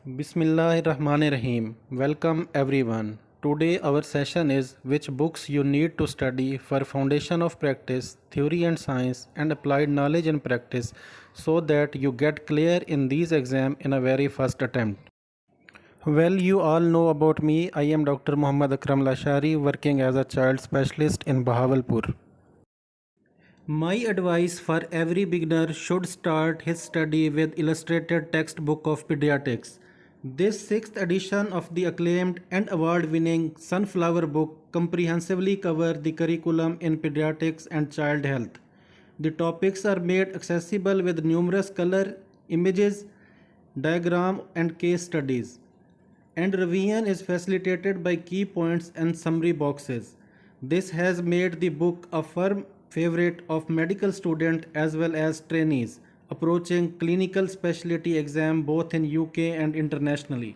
Bismillahirrahmanirrahim. Welcome everyone. Today our session is which books you need to study for foundation of practice, theory and science and applied knowledge and practice so that you get clear in these exam in a very first attempt. Well, you all know about me. I am Dr. Muhammad Akram Lashari working as a child specialist in Bahawalpur. My advice for every beginner should start his study with illustrated textbook of pediatrics. This 6th edition of the acclaimed and award-winning Sunflower book comprehensively covers the curriculum in pediatrics and child health. The topics are made accessible with numerous color, images, diagram and case studies. And revision is facilitated by key points and summary boxes. This has made the book a firm favorite of medical students as well as trainees approaching clinical specialty exam both in UK and internationally.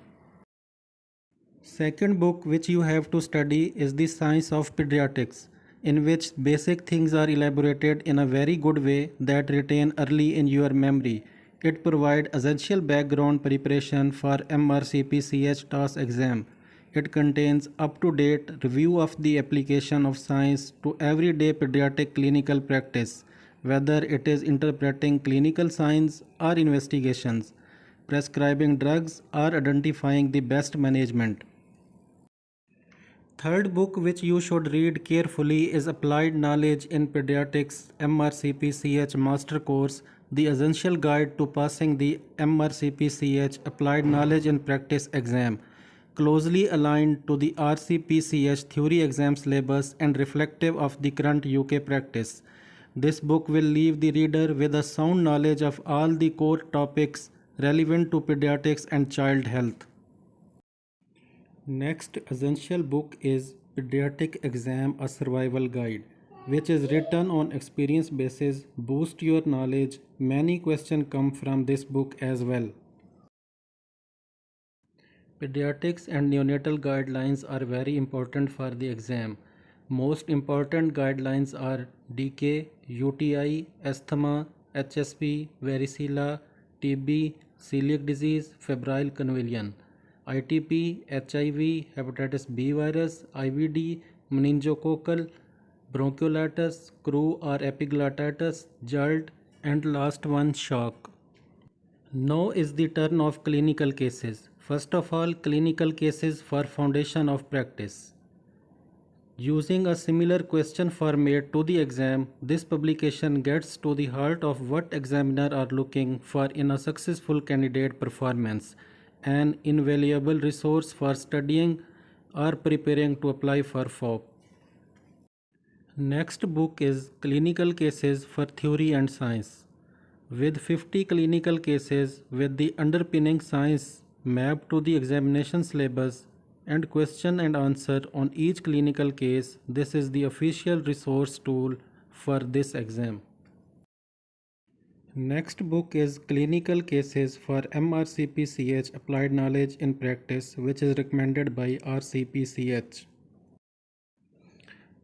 Second book which you have to study is The Science of Pediatrics, in which basic things are elaborated in a very good way that retain early in your memory. It provides essential background preparation for mrcpch TAS exam. It contains up-to-date review of the application of science to everyday pediatric clinical practice, whether it is interpreting clinical signs or investigations, prescribing drugs or identifying the best management. Third book which you should read carefully is Applied Knowledge in Pediatrics mrcpch Master Course, the essential guide to passing the mrcpch Applied Knowledge in Practice exam, closely aligned to the RCPCH theory exam syllabus and reflective of the current UK practice. This book will leave the reader with a sound knowledge of all the core topics relevant to pediatrics and child health. Next essential book is Pediatric Exam A Survival Guide, which is written on experience basis. Boost your knowledge. Many questions come from this book as well. Pediatrics and neonatal guidelines are very important for the exam. Most important guidelines are DK, UTI, asthma, HSP, varicella, TB, celiac disease, febrile convulsion, ITP, HIV, hepatitis B virus, IVD, meningococcal, bronchiolitis, CRU or epiglottitis, JOLT, and last one, shock. Now is the turn of clinical cases. First of all, clinical cases for foundation of practice. Using a similar question format to the exam, this publication gets to the heart of what examiner are looking for in a successful candidate performance, an invaluable resource for studying or preparing to apply for FOP. Next book is Clinical Cases for Theory and Science, with 50 clinical cases with the underpinning science mapped to the examination syllabus and question and answer on each clinical case. This is the official resource tool for this exam. Next book is Clinical Cases for mrcpch Applied Knowledge in Practice, which is recommended by RCPCH.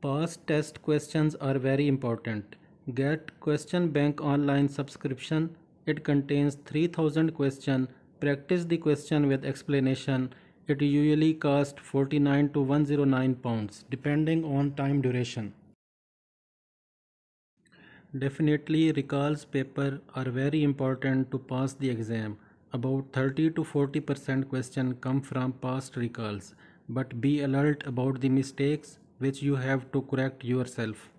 Past test questions are very important. Get Question Bank online subscription. It contains 3000 questions. Practice the question with explanation. It usually costs 49 to 109 pounds depending on time duration. Definitely recalls paper are very important to pass the exam. About 30 to 40% questions come from past recalls, but be alert about the mistakes which you have to correct yourself.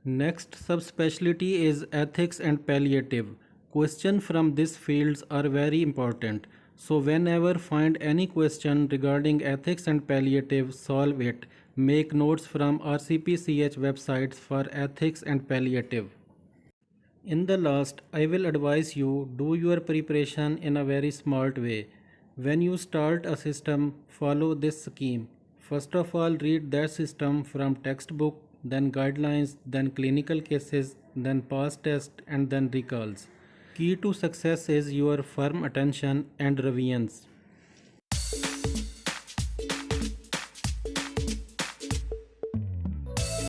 Next subspecialty is ethics and palliative. Questions from these fields are very important. So whenever find any question regarding ethics and palliative, solve it. Make notes from RCPCH websites for ethics and palliative. In the last, I will advise you do your preparation in a very smart way. When you start a system, follow this scheme. First of all, read that system from textbook, then guidelines, then clinical cases, then past test and then recalls. Key to success is your firm attention and revisions.